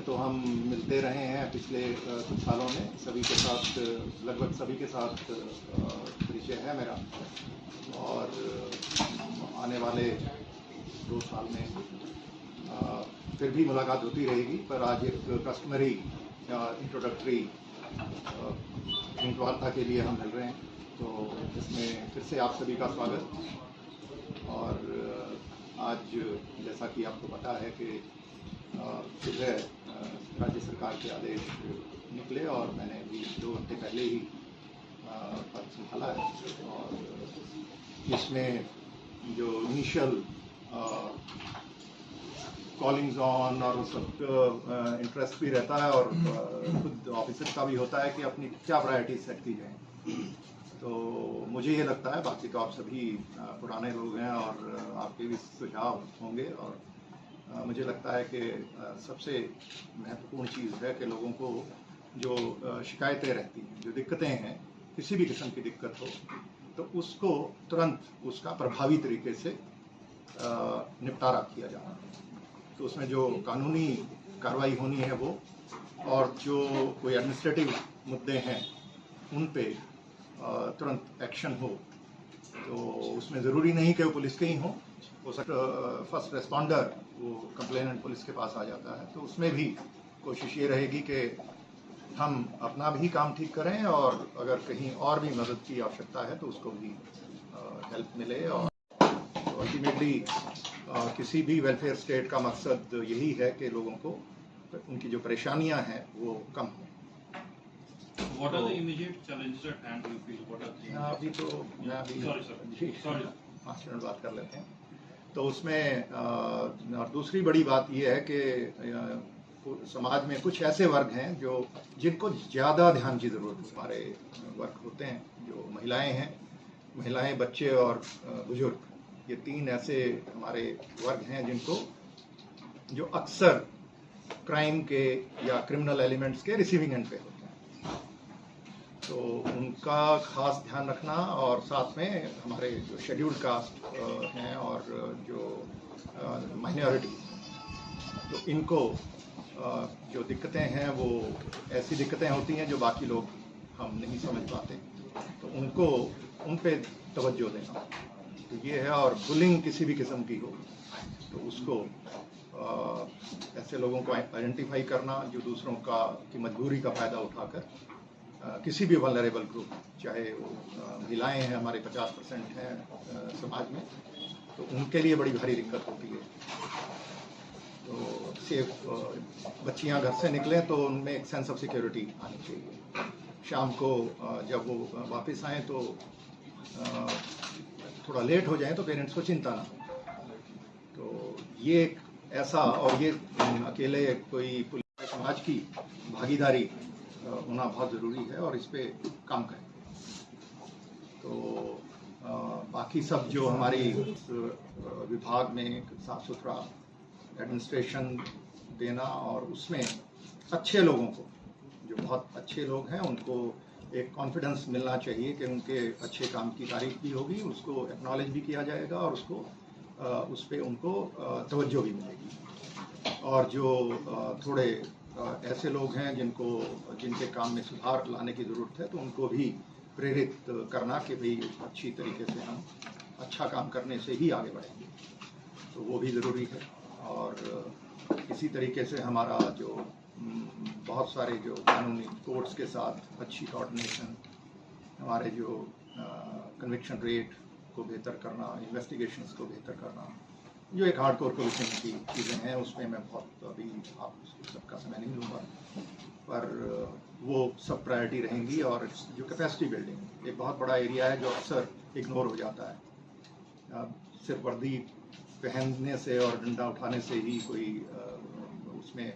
तो हम मिलते रहे हैं पिछले कुछ सालों में, सभी के साथ, लगभग सभी के साथ परिचय है मेरा, और आने वाले 2 साल में फिर भी मुलाकात होती रहेगी। पर आज एक कस्टमरी इंट्रोडक्टरी वार्ता के लिए हम मिल रहे हैं, तो इसमें फिर से आप सभी का स्वागत। और आज जैसा कि आपको पता है कि सुबह राज्य सरकार के आदेश निकले और मैंने अभी 2 घंटे पहले ही पद संभाला है। और इसमें जो इनिशियल कॉलिंग्स ऑन और उस सब इंटरेस्ट भी रहता है, और खुद ऑफिसर का भी होता है कि अपनी क्या प्रायोरिटी सेट की जाए। तो मुझे ये लगता है, बाकी तो आप सभी पुराने लोग हैं और आपके भी सुझाव होंगे, और मुझे लगता है कि सबसे महत्वपूर्ण चीज़ है कि लोगों को जो शिकायतें रहती हैं, जो दिक्कतें हैं, किसी भी किस्म की दिक्कत हो तो उसको तुरंत उसका प्रभावी तरीके से निपटारा किया जाना। तो उसमें जो कानूनी कार्रवाई होनी है वो, और जो कोई एडमिनिस्ट्रेटिव मुद्दे हैं उन पे तुरंत एक्शन हो। तो उसमें ज़रूरी नहीं कि वो पुलिस के ही हो फर्स्ट रेस्पॉन्डर वो कंप्लेनेंट पुलिस के पास आ जाता है, तो उसमें भी कोशिश ये रहेगी कि हम अपना भी काम ठीक करें, और अगर कहीं और भी मदद की आवश्यकता है तो उसको भी हेल्प मिले। और अल्टीमेटली किसी भी वेलफेयर स्टेट का मकसद यही है कि लोगों को उनकी जो परेशानियां हैं वो कम हो। What are the immediate challenges at hand? You feel what are the अभी तो मैं अभी sorry 5 मिनट बात कर लेते हैं। तो उसमें और दूसरी बड़ी बात यह है कि समाज में कुछ ऐसे वर्ग हैं जो जिनको ज़्यादा ध्यान की ज़रूरत है। हमारे वर्ग होते हैं जो महिलाएं, बच्चे और बुजुर्ग, ये 3 ऐसे हमारे वर्ग हैं जिनको जो अक्सर क्राइम के या क्रिमिनल एलिमेंट्स के रिसीविंग एंड पे होते हैं। तो उनका खास ध्यान रखना, और साथ में हमारे जो शेड्यूल्ड कास्ट हैं और जो माइनॉरिटी, तो इनको जो दिक्कतें हैं वो ऐसी दिक्कतें होती हैं जो बाकी लोग हम नहीं समझ पाते, तो उनको उन पे तवज्जो देना तो ये है। और बुलिंग किसी भी किस्म की हो तो उसको ऐसे लोगों को आइडेंटिफाई करना जो दूसरों की मजबूरी का फ़ायदा उठाकर किसी भी वल्नरेबल ग्रुप, चाहे वो महिलाएं हैं, हमारे 50% हैं समाज में, तो उनके लिए बड़ी भारी दिक्कत होती है। तो सेफ बच्चियां घर से निकलें तो उनमें एक सेंस ऑफ सिक्योरिटी आनी चाहिए। शाम को जब वो वापस आएँ तो थोड़ा लेट हो जाए तो पेरेंट्स को चिंता ना हो। तो ये एक ऐसा, और ये अकेले कोई पुलिस समाज की भागीदारी होना बहुत ज़रूरी है, और इस पे काम करें। तो बाकी सब जो हमारी विभाग में साफ सुथरा एडमिनिस्ट्रेशन देना, और उसमें अच्छे लोगों को, जो बहुत अच्छे लोग हैं, उनको एक कॉन्फिडेंस मिलना चाहिए कि उनके अच्छे काम की तारीफ भी होगी, उसको एक्नॉलेज भी किया जाएगा, और उसको उस पर उनको तवज्जो भी मिलेगी। और जो थोड़े ऐसे लोग हैं जिनके काम में सुधार लाने की ज़रूरत है, तो उनको भी प्रेरित करना कि भाई अच्छी तरीके से हम अच्छा काम करने से ही आगे बढ़ेंगे, तो वो भी ज़रूरी है। और इसी तरीके से हमारा जो बहुत सारे जो कानूनी कोर्ट्स के साथ अच्छी कोऑर्डिनेशन, हमारे जो कन्विक्शन रेट को बेहतर करना, इन्वेस्टिगेशंस को बेहतर करना, जो एक हार्डकोर पुलिसिंग की चीज़ें हैं, उसमें मैं बहुत अभी आप सबका समय नहीं लूँगा, पर वो सब प्रायोरिटी रहेंगी। और जो कैपेसिटी बिल्डिंग एक बहुत बड़ा एरिया है जो अक्सर इग्नोर हो जाता है। सिर्फ वर्दी पहनने से और डंडा उठाने से ही कोई उसमें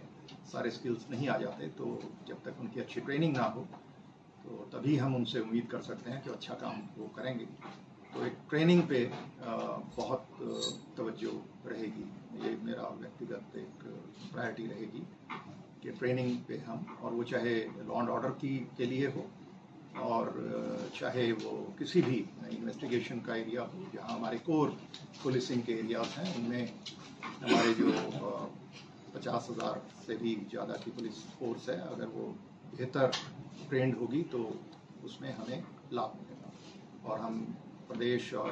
सारे स्किल्स नहीं आ जाते, तो जब तक उनकी अच्छी ट्रेनिंग ना हो तो तभी हम उनसे उम्मीद कर सकते हैं कि अच्छा काम वो करेंगे। तो एक ट्रेनिंग पे बहुत तवज्जो रहेगी, ये मेरा व्यक्तिगत एक प्रायोरिटी रहेगी कि ट्रेनिंग पे हम, और वो चाहे लॉ एंड ऑर्डर के लिए हो, और चाहे वो किसी भी इन्वेस्टिगेशन का एरिया हो, जहाँ हमारे कोर पुलिसिंग के एरियाज हैं, उनमें हमारे जो 50,000 से भी ज़्यादा की पुलिस फोर्स है। अगर वो बेहतर ट्रेंड होगी तो उसमें हमें लाभ मिलेगा और हम प्रदेश और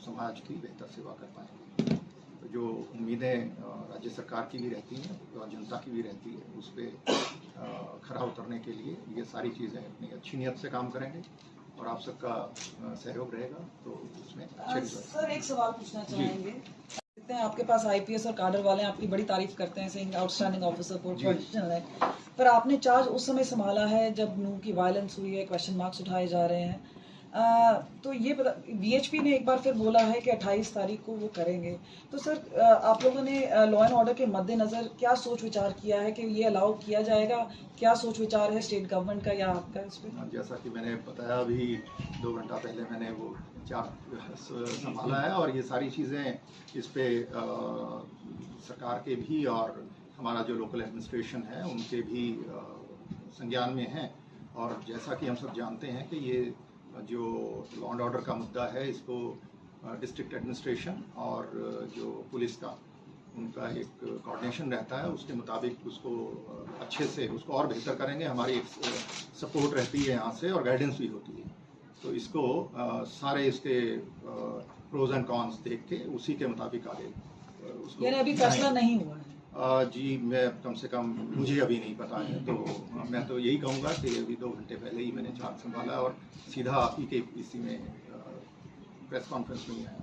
समाज की बेहतर सेवा कर पाएंगे। तो जो उम्मीदें राज्य सरकार की भी रहती हैं और जनता की भी रहती है, उस पर खरा उतरने के लिए ये सारी चीज़ें अपनी अच्छी नीयत से काम करेंगे और आप सबका सहयोग रहेगा तो उसमें अच्छे रिजल्ट। सर एक सवाल पूछना चाहेंगे, देखते हैं आपके पास आईपीएस और काडर वाले हैं, आपकी बड़ी तारीफ करते हैं, सेइंग आउटस्टैंडिंग ऑफिसर प्रोफेशनल है, पर आपने चार्ज उस समय संभाला है जब नूह की वायलेंस हुई है, क्वेश्चन मार्क्स उठाए जा रहे हैं। तो ये बीएचपी ने एक बार फिर बोला है कि 28 तारीख को वो करेंगे। तो सर आप लोगों ने लॉ एंड ऑर्डर के मद्देनजर क्या सोच विचार किया है कि ये अलाउ किया जाएगा? क्या सोच विचार है स्टेट गवर्नमेंट का या आपका इस पर? जैसा कि मैंने बताया अभी 2 घंटा पहले मैंने वो चार्ज संभाला है और ये सारी चीज़ें इस पे सरकार के भी और हमारा जो लोकल एडमिनिस्ट्रेशन है उनके भी संज्ञान में हैं। और जैसा कि हम सब जानते हैं कि ये जो लॉ एंड ऑर्डर का मुद्दा है, इसको डिस्ट्रिक्ट एडमिनिस्ट्रेशन और जो पुलिस का उनका एक कोऑर्डिनेशन रहता है, उसके मुताबिक उसको अच्छे से उसको और बेहतर करेंगे। हमारी एक सपोर्ट रहती है यहाँ से और गाइडेंस भी होती है। तो इसको सारे इसके प्रोज एंड कॉन्स देख के उसी के मुताबिक आगे उसको। यानी अभी फैसला नहीं हुआ है? जी मैं कम से कम मुझे अभी नहीं पता है, तो मैं तो यही कहूँगा कि अभी 2 घंटे पहले ही मैंने चार्ज संभाला और सीधा आप ही के इसी में प्रेस कॉन्फ्रेंस में आया।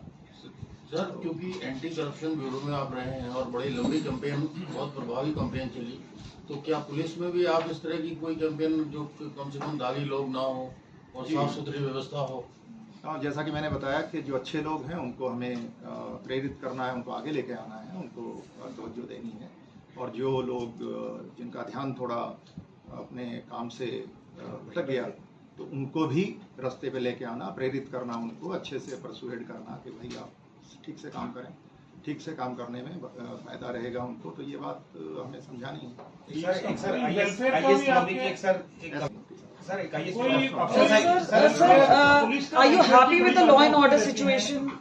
सर क्योंकि एंटी करप्शन ब्यूरो में आप रहे हैं और बड़ी लंबी कैंपेन, बहुत प्रभावी कैंपेन चली, तो क्या पुलिस में भी आप इस तरह की कोई कैंपेन जो कम से कम दागी लोग ना हो और साफ सुथरी व्यवस्था हो? हाँ, जैसा कि मैंने बताया कि जो अच्छे लोग हैं उनको हमें प्रेरित करना है, उनको आगे लेके आना है, उनको तवज्जो देनी है और जो लोग जिनका ध्यान थोड़ा अपने काम से भटक गया तो उनको भी रास्ते पे लेके आना, प्रेरित करना, उनको अच्छे से परसुएड करना कि भाई आप ठीक से काम करें। ठीक से काम करने में फायदा रहेगा उनको, तो ये बात हमें समझानी है। Are you happy with the law and order situation?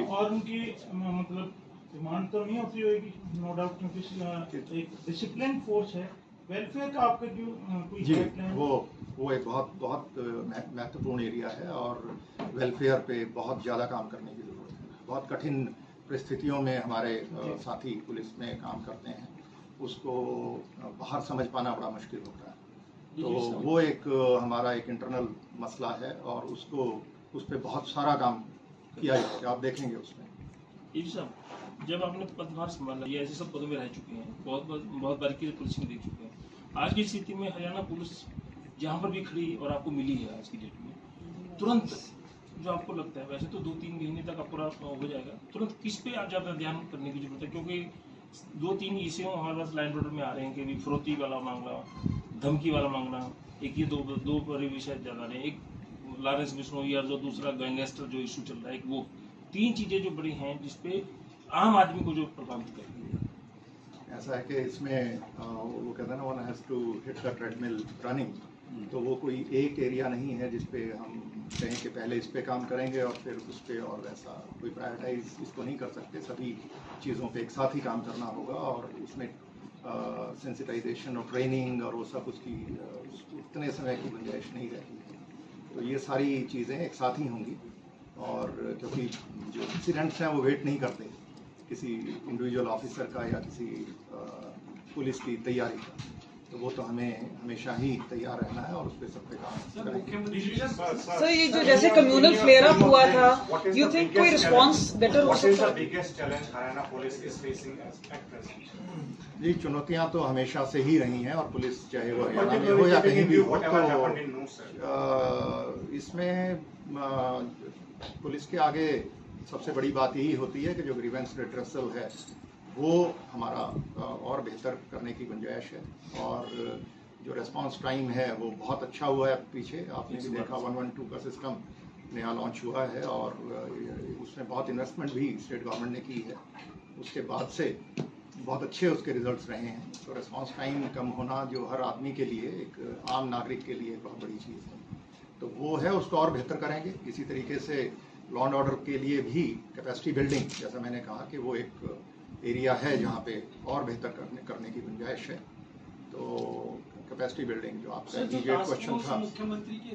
और उनकी मतलब डिमांड तो नहीं होती होगी, नो डाउट, क्योंकि एक डिसिप्लिन फोर्स है। वेलफेयर का आपका जो कोई जी वो एक बहुत महत्वपूर्ण एरिया है और वेलफेयर पे बहुत ज़्यादा काम करने की ज़रूरत है। बहुत कठिन परिस्थितियों में हमारे साथी पुलिस में काम करते हैं, उसको बाहर समझ पाना बड़ा मुश्किल होता है। तो वो एक हमारा एक इंटरनल मसला है और उसको उस पर बहुत सारा काम किया जाएगा, आप देखेंगे उसमें। साहब जब आपने पदभार संभाला, ये ऐसे सब पदों में रह चुके हैं, बहुत बारीकी से पुलिस में देख चुके हैं, आज की स्थिति में हरियाणा पुलिस जहाँ पर भी खड़ी और आपको मिली है आज की डेट में, तुरंत जो आपको लगता है, वैसे तो 2-3 महीने तक पूरा हो जाएगा, तुरंत किस पे आप ज़्यादा ध्यान करने की जरूरत है? क्योंकि 2-3 इश्यू हमारे पास लाइन ऑर्डर में आ रहे हैं कि फिरौती वाला मांगना, धमकी वाला मांगना, एक ये दो बड़े विषय ज़्यादा रहे, एक लॉरेंस बिश्नोई और जो दूसरा गैंगस्टर जो इशू चल रहा है, एक वो 3 चीज़ें जो बड़ी हैं जिसपे आम आदमी को जो प्रभावित कर रही है। ऐसा है कि इसमें वो कहते हैं ना, one has to hit the treadmill running, तो वो कोई एक एरिया नहीं है जिसपे हम कहें कि पहले इस पे काम करेंगे और फिर उस पे, और वैसा कोई प्रायोरिटाइज इसको नहीं कर सकते। सभी चीज़ों पे एक साथ ही काम करना होगा और उसमें सेंसिटाइजेशन और ट्रेनिंग और वो सब उसकी इतने समय की गुंजाइश नहीं रहती है। तो ये सारी चीज़ें एक साथ ही होंगी और क्योंकि जो इंसिडेंट्स हैं वो वेट नहीं करते किसी इंडिविजुअल ऑफिसर का या किसी पुलिस की तैयारी का, तो वो तो हमें हमेशा ही तैयार रहना है और उस पर सब पे काम करेंगे। सर ये जो जैसे कम्युनल फ्लेयर अप हुआ था, यू थिंक कोई रिस्पांस बेटर हो सकता है? जी चुनौतियां तो हमेशा से ही रही हैं और पुलिस चाहे वो हरियाणा में हो या कहीं भी हो, तो इसमें पुलिस के आगे सबसे बड़ी बात यही होती है कि जो ग्रीवेंस रिड्रेसल है वो हमारा और बेहतर करने की गुंजाइश है और जो रेस्पॉन्स टाइम है वो बहुत अच्छा हुआ है। पीछे आपने भी देखा 112 का सिस्टम नया लॉन्च हुआ है और उसमें बहुत इन्वेस्टमेंट भी स्टेट गवर्नमेंट ने की है, उसके बाद से बहुत अच्छे उसके रिजल्ट्स रहे हैं। तो रेस्पॉन्स टाइम कम होना जो हर आदमी के लिए, एक आम नागरिक के लिए बहुत बड़ी चीज़ है, तो वो है, उसको और बेहतर करेंगे। इसी तरीके से लॉ एंड ऑर्डर के लिए भी कैपेसिटी बिल्डिंग, जैसा मैंने कहा कि वो एक एरिया है जहाँ पे और बेहतर करने की गुंजाइश है। तो कैपेसिटी बिल्डिंग जो आपका इमीडिएट क्वेश्चन था, मुख्यमंत्री की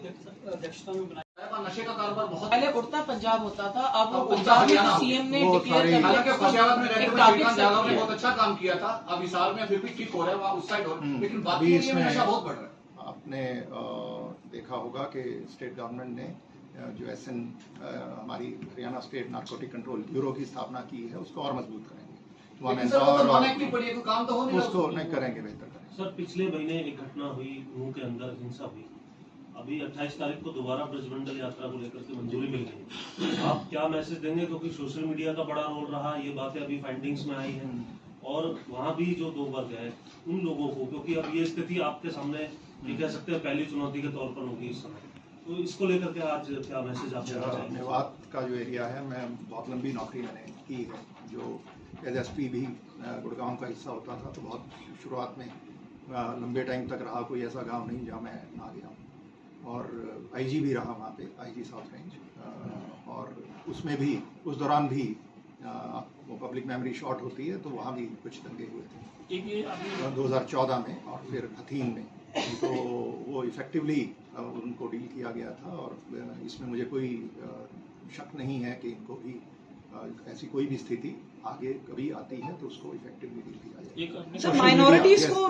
अध्यक्षता में बनाया नशे का कारोबार बहुत पहले उड़ता पंजाब होता था, अब अब पंजाब में उड़ता सीएम ने वो डिक्लेयर सारी- कर दिया हालांकि कि फतेहाबाद में रहते एक हुए टारगेट श्रीकांत सेट यादव ने किया। बहुत अच्छा काम किया था। अब इस साल में फिर भी ठीक हो रहा है, वहाँ उस साइड हो रहा है, लेकिन बाकी अभी एरिया में इसमें नशा बहुत बढ़ रहा है। आपने देखा होगा कि स्टेट गवर्नमेंट ने जो SN हमारी Haryana state narcotic control bureau की स्थापना की है, उसको और मजबूत करेंगे। लेकिन सर, वो तो नॉन-एक्टिव पड़ी है, कोई काम तो हो नहीं रहा उसको उसमें। नहीं करेंगे, बेहतर करेंगे। सर, पिछले महीने एक घटना हुई, नूह के अंदर हिंसा हुई। अभी 28 तारीख को दोबारा ब्रजमंडल यात्रा को लेकर के मंजूरी मिल गई। आप क्या मैसेज देंगे, क्योंकि सोशल मीडिया का बड़ा रोल रहा, ये बातें अभी फाइंडिंग्स में आई हैं, और वहाँ भी जो 2 वर्ग है उन लोगों को, क्योंकि अब ये स्थिति आपके सामने ये कह सकते हैं पहली चुनौती के तौर पर होगी इस समय, तो इसको लेकर के आज क्या मैसेज आप देना चाहेंगे? मेवात का जो एरिया है, मैं बहुत लंबी नौकरी मैंने की है, जो एज SP भी गुड़गांव का हिस्सा होता था, तो बहुत शुरुआत में लंबे टाइम तक रहा। कोई ऐसा गांव नहीं जहां मैं ना गया हूं, और IG भी रहा वहाँ पे, IG साउथ रेंज, और उसमें भी उस दौरान भी वो पब्लिक मेमोरी शॉर्ट होती है, तो वहाँ भी कुछ दंगे हुए थे एक ये अभी 2014 में, और फिर हथीन में। तो वो इफेक्टिवली उनको डील किया गया था, और इसमें मुझे कोई शक नहीं है कि इनको भी ऐसी कोई भी स्थिति आगे कभी आती है तो उसको इफेक्टिवली डील किया जाए। एक अपने सर, माइनॉरिटीज को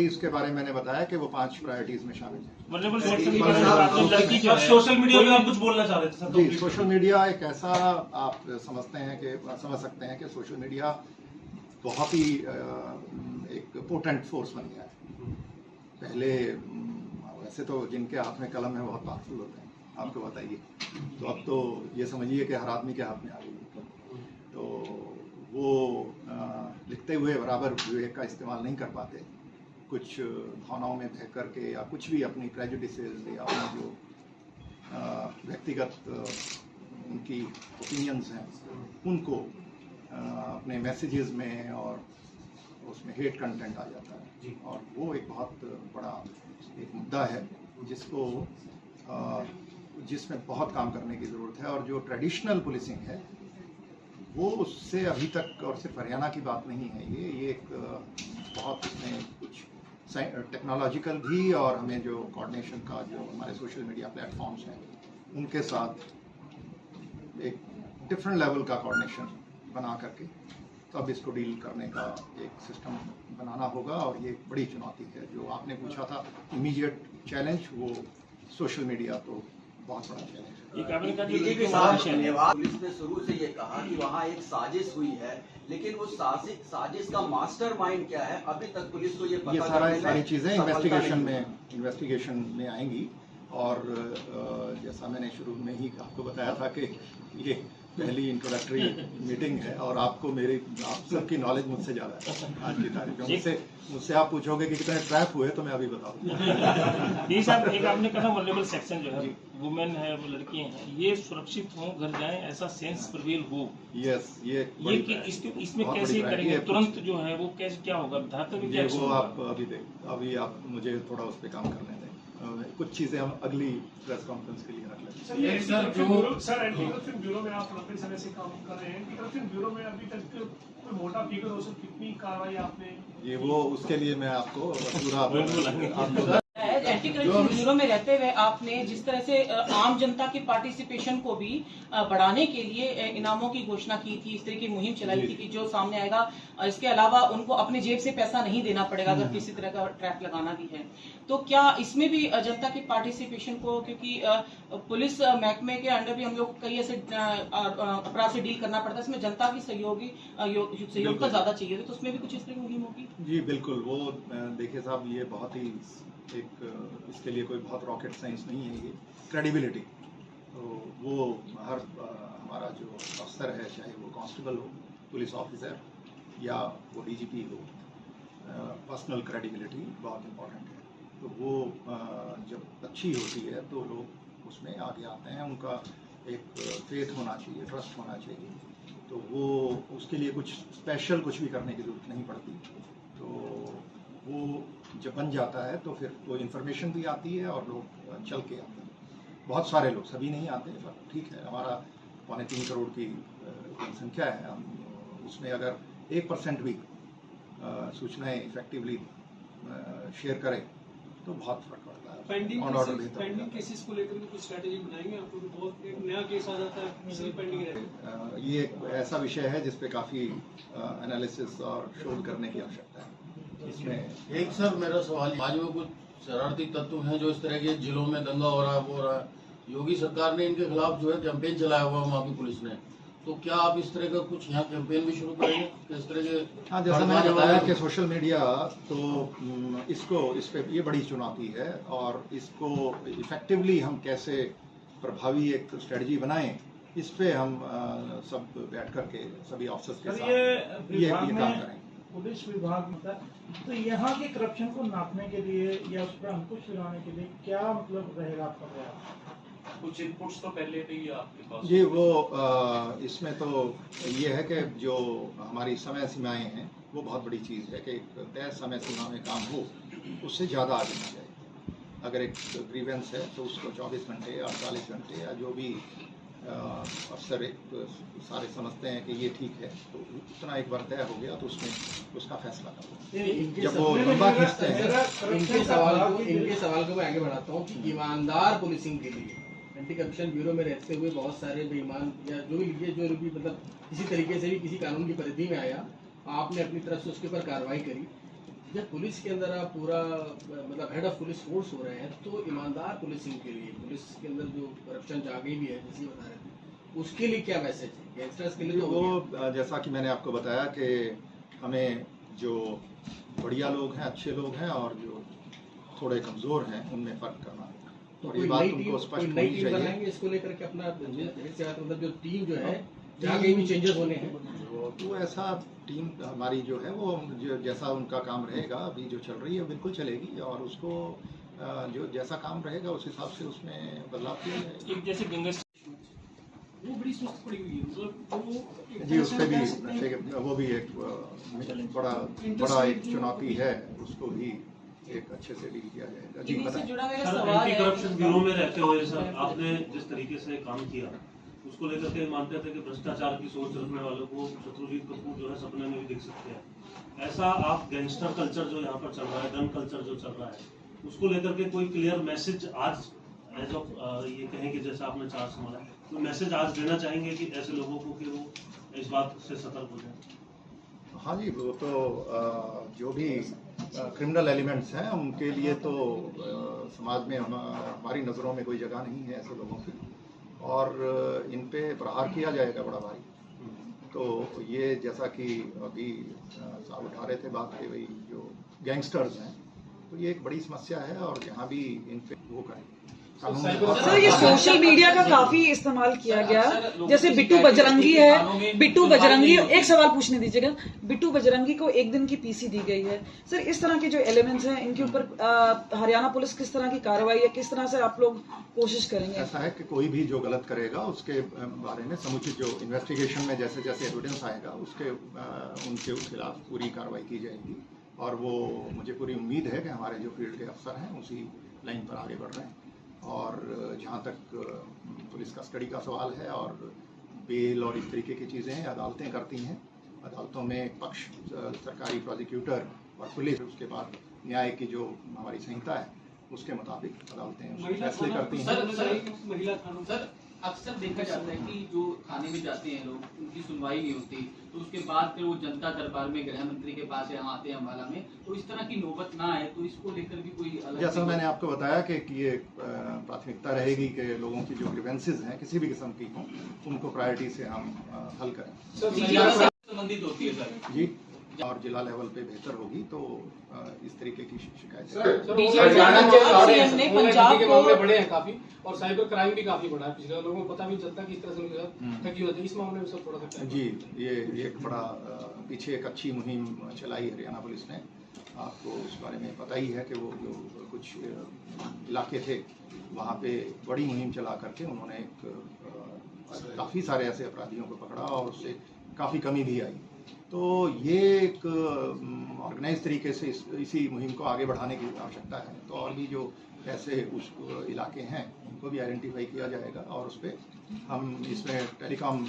इसके बारे में मैंने बताया कि वो 5 प्रायोरिटीज में शामिल है। वल्नरेबल सेक्शन की बात आपने लड़की जो है सोशल मीडिया में आप कुछ बोलना चाह रहे थे सर? जी, सोशल मीडिया एक ऐसा, आप समझ सकते हैं कि सोशल मीडिया बहुत ही एक पोटेंट फोर्स बन गया है। पहले वैसे तो जिनके हाथ में कलम है बहुत पावरफुल होते हैं, आपको बताइए, तो अब तो ये समझिए कि हर आदमी के हाथ में आ गई। तो वो लिखते हुए बराबर विवेक का इस्तेमाल नहीं कर पाते, कुछ भावनाओं में बह करके, या कुछ भी अपनी प्रेजुडिसेस या अपनी जो व्यक्तिगत उनकी ओपिनियंस हैं उनको अपने मैसेजेस में, और उसमें हेट कंटेंट आ जाता है, और वो एक बहुत बड़ा एक मुद्दा है जिसमें बहुत काम करने की ज़रूरत है। और जो ट्रेडिशनल पुलिसिंग है वो उससे अभी तक, और सिर्फ हरियाणा की बात नहीं है, ये एक बहुत इसमें कुछ टेक्नोलॉजिकल भी, और हमें जो कोऑर्डिनेशन का जो हमारे सोशल मीडिया प्लेटफॉर्म्स हैं उनके साथ एक डिफरेंट लेवल का कोऑर्डिनेशन बना करके तब इसको डील करने का एक सिस्टम बनाना होगा। और ये एक बड़ी चुनौती है। जो आपने पूछा था इमीडिएट चैलेंज, वो सोशल मीडिया तो बहुत बड़ा चैलेंज है। एक आपने कहा डीजीपी साहब, धन्यवाद। पुलिस ने शुरू से ये कहा कि वहाँ एक साजिश हुई है, लेकिन वो साजिश का मास्टरमाइंड क्या है, अभी तक पुलिस को ये पता सारी चीजें इन्वेस्टिगेशन में आएंगी। और जैसा मैंने शुरू में ही आपको बताया था कि ये पहली इंट्रोडक्टरी मीटिंग है, और आप सबकी नॉलेज मुझसे ज़्यादा है आज की तारीख में। मुझसे आप पूछोगे कि कितने ट्रैप हुए, तो मैं अभी बताऊंगा। ये साहब, एक आपने कहा वल्नरेबल सेक्शन जो है, वुमेन है, वो लड़कियां हैं, ये सुरक्षित हों, घर जाएं, ऐसा सेंस प्रिवेल हो। यस, ये इसमें कैसे करेंगे तुरंत, जो है वो कैसे, क्या होगा, धातु में क्या वो आप अभी आप मुझे थोड़ा उस पर काम करने दें। कुछ चीजें हम अगली प्रेस कॉन्फ्रेंस के लिए रख लेते हैं। सर, एंटी करप्शन ब्यूरो में आप लंबे समय से काम कर रहे हैं। एंटी करप्शन ब्यूरो में अभी तक कोई मोटा फिगर हो, सर कितनी कार्रवाई आपने? ये वो उसके लिए मैं आपको पूरा एंटी करप्शन ब्यूरो में रहते हुए आपने जिस तरह से आम जनता की पार्टिसिपेशन को भी बढ़ाने के लिए इनामों की घोषणा की थी, इस तरह की मुहिम चलाई थी कि जो सामने आएगा, इसके अलावा उनको अपने जेब से पैसा नहीं देना पड़ेगा अगर किसी तरह का ट्रैप लगाना भी है, तो क्या इसमें भी जनता की पार्टिसिपेशन को, क्योंकि पुलिस महकमे के अंडर भी हम लोग कई ऐसे अपराध से डील करना पड़ता है, इसमें जनता की सहयोग का ज्यादा चाहिए, तो उसमें भी कुछ इस तरह की मुहिम होगी? जी बिल्कुल। वो देखिए साहब, ये बहुत ही इसके लिए कोई बहुत रॉकेट साइंस नहीं है। ये क्रेडिबिलिटी, तो वो हमारा जो अफसर है, चाहे वो कांस्टेबल हो, पुलिस ऑफिसर, या वो DGP हो, पर्सनल क्रेडिबिलिटी बहुत इम्पोर्टेंट है। तो वो जब अच्छी होती है तो लोग उसमें आगे आते हैं, उनका एक फेथ होना चाहिए, ट्रस्ट होना चाहिए। तो वो उसके लिए कुछ स्पेशल कुछ भी करने की जरूरत नहीं पड़ती। तो वो जब बन जाता है तो फिर वो इन्फॉर्मेशन भी आती है और लोग चल के आते हैं। बहुत सारे लोग, सभी नहीं आते, पर ठीक है, हमारा 3.25 करोड़ की जनसंख्या है, हम उसमें अगर 1% भी सूचनाएं इफेक्टिवली शेयर करें तो बहुत फर्क पड़ता है। पेंडिंग केसेस को लेकर कुछ स्ट्रेटेजी बनाएंगे आपको? बहुत एक नया केस आ जाता है, इसलिए पेंडिंग रहता है। ये एक ऐसा विषय है जिस पे काफ़ी एनालिसिस और शोध करने की आवश्यकता है। इसमें एक सर मेरा सवाल, आज में कुछ शरारती तत्व हैं जो इस तरह के जिलों में दंगा हो रहा है, वो हो रहा है, योगी सरकार ने इनके खिलाफ जो है कैंपेन चलाया हुआ वहाँ की पुलिस ने, तो क्या आप इस तरह का कुछ यहाँ कैंपेन भी शुरू करेंगे इस तरह के? हाँ, जैसा मैंने बताया कि सोशल मीडिया तो इस पे ये बड़ी चुनौती है, और इसको इफेक्टिवली हम कैसे प्रभावी एक स्ट्रेटजी बनाएं, इस पे हम सब बैठ करके सभी ऑफिसर्स के साथ ये काम करें। पुलिस विभाग मतलब, तो यहाँ के करप्शन को नापने के लिए या उस पर अंकुश लगाने के लिए क्या मतलब रहेगा आपका प्रयास? कुछ इनपुट्स तो पहले भी आपके पास? जी, वो इसमें तो ये है कि जो हमारी समय सीमाएं हैं वो बहुत बड़ी चीज़ है कि एक तय समय सीमा में काम हो, उससे ज़्यादा आगे नहीं जाए। अगर एक ग्रीवेंस है तो उसको 24 घंटे या 48 घंटे या जो भी अफसर एक सारे समझते हैं कि ये ठीक है, तो उतना एक बार तय हो गया तो उसमें उसका फैसला करो। जब वो लंबा खींचते हैं। इनके सवाल को मैं आगे बढ़ाता हूँ कि ईमानदार पुलिसिंग के लिए एंटी करप्शन ब्यूरो में रहते हुए बहुत सारे बेईमान या जो भी लीजिए, जो भी मतलब किसी तरीके से भी किसी कानून की परिधि में आया, आपने अपनी तरफ से उसके ऊपर कार्रवाई करी। जब पुलिस के अंदर आप पूरा मतलब हेड ऑफ पुलिस फोर्स हो रहे हैं, तो ईमानदार पुलिसिंग के लिए पुलिस के अंदर जो करप्शन आ गई भी है जैसे बता रहे थे, उसके लिए क्या मैसेज है गैंगस्टर्स के लिए? तो वो जैसा कि मैंने आपको बताया कि हमें जो बढ़िया लोग हैं, अच्छे लोग हैं, और जो थोड़े कमजोर हैं, उनमें फर्क करना है। तो ये बात उनको स्पष्ट होनी चाहिए। इसको लेकर के अपना मतलब जो टीम जो है जहाँ कहीं भी चेंजेस होने हैं, तो ऐसा टीम हमारी जो है वो जैसा उनका काम रहेगा, अभी जो चल रही है बिल्कुल चलेगी, और उसको जो जैसा काम रहेगा उस हिसाब से उसमें बदलाव किया जाएगा। एक जैसे गंगा वो बड़ी सुस्त पड़ी हुई है, मतलब जी, उस पर भी वो भी एक बड़ा एक चुनौती है, उसको भी एक अच्छे से डील किया जाएगा। जी, एंटी करप्शन ब्यूरो में रहते हुए सर, आपने जिस तरीके से काम किया उसको लेकर के मानते थे कि भ्रष्टाचार की सोच रखने वालों को शत्रुजीत कपूर जो है सपने में भी देख सकते हैं। ऐसा आप गैंगस्टर कल्चर जो यहाँ पर चल रहा है, गन कल्चर जो चल रहा है, उसको लेकर के कोई क्लियर मैसेज आज एज ऑफ ये कहें कि जैसा आपने चार्ज संभाला, कोई मैसेज आज देना चाहेंगे कि ऐसे लोगों को कि वो इस बात से सतर्क हो जाए? हाँ जी, वो तो जो भी क्रिमिनल एलिमेंट्स हैं उनके लिए तो समाज में हमारी नज़रों में कोई जगह नहीं है ऐसे लोगों की, और इन पे प्रहार किया जाएगा बड़ा भारी। तो ये जैसा कि अभी साहब उठा रहे थे बात के, वही जो गैंगस्टर्स हैं, तो ये एक बड़ी समस्या है, और जहाँ भी इन पे वो करें। सर, ये सोशल मीडिया का काफी इस्तेमाल किया गया, जैसे बिट्टू बजरंगी है, बिट्टू बजरंगी, एक सवाल पूछने दीजिएगा, बिट्टू बजरंगी को 1 दिन की पीसी दी गई है। सर, इस तरह के जो एलिमेंट्स हैं, इनके ऊपर हरियाणा पुलिस किस तरह की कार्रवाई है, किस तरह से आप लोग कोशिश करेंगे? ऐसा है कि कोई भी जो गलत करेगा उसके बारे में समुचित जो इन्वेस्टिगेशन में जैसे जैसे एविडेंस आएगा उनके खिलाफ पूरी कार्रवाई की जाएगी, और वो मुझे पूरी उम्मीद है कि हमारे जो फील्ड के अफसर हैं उसी लाइन पर आगे बढ़ रहे हैं। और जहाँ तक पुलिस कस्टडी का सवाल है, और बेल और इस तरीके की चीज़ें अदालतें करती हैं, अदालतों में पक्ष सरकारी प्रोसिक्यूटर और पुलिस, उसके बाद न्याय की जो हमारी संहिता है उसके मुताबिक अदालतें फैसले करती हैं। महिला कानून सर, अक्सर देखा जाता है कि जो थाने में जाते हैं लोग, उनकी सुनवाई नहीं होती, तो उसके बाद फिर वो जनता दरबार में गृह मंत्री के पास यहाँ आते हैं अम्बाला में, तो इस तरह की नौबत ना आए, तो इसको लेकर भी कोई अलग? जैसा मैंने आपको बताया कि ये प्राथमिकता रहेगी कि लोगों की जो ग्रीवेंसेस हैं किसी भी किस्म की हों, उनको प्रायोरिटी से हम हल करें। संबंधित होती है सर जी, और जिला लेवल पे बेहतर होगी तो इस तरीके की शिकायत हरियाणा के मामले बढ़े हैं काफी, और साइबर क्राइम भी काफी बढ़ा है, पिछले लोगों को पता भी चलता कि इस तरह से उनके साथ ठगी होती है। इस मामले में सब थोड़ा सा जी, ये एक बड़ा पीछे एक अच्छी मुहिम चलाई हरियाणा पुलिस ने, आपको उस बारे में पता ही है कि वो जो कुछ इलाके थे वहाँ पे बड़ी मुहिम चला करके उन्होंने काफ़ी सारे ऐसे अपराधियों को पकड़ा, और उससे काफ़ी कमी भी आई। तो ये एक ऑर्गेनाइज तरीके से इसी मुहिम को आगे बढ़ाने की आवश्यकता है। तो और भी जो ऐसे उस इलाके हैं उनको भी आइडेंटिफाई किया जाएगा और उस पर हम इसमें टेलीकॉम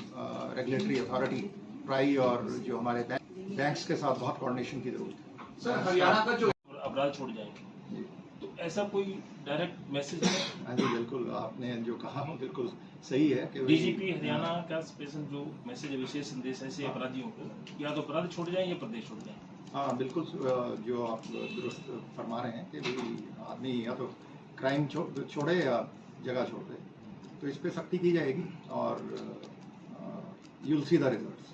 रेगुलेटरी अथॉरिटी ट्राई और जो हमारे बैंक्स के साथ बहुत कोऑर्डिनेशन की जरूरत है। सर हरियाणा का जो अपराध छोड़ जाएंगे, तो ऐसा कोई डायरेक्ट मैसेज है? हाँ जी बिल्कुल, आपने जो कहा वो बिल्कुल सही है कि डीजीपी हरियाणा का स्पेशल जो मैसेज है, विशेष संदेश ऐसे अपराधियों को, या तो अपराध छोड़ जाएं या प्रदेश छोड़ जाएं। हाँ बिल्कुल, जो आप दुरुस्त फरमा रहे हैं कि भाई आदमी या तो क्राइम छोड़े या जगह छोड़ दे, तो इस पर सख्ती की जाएगी और you will see the results.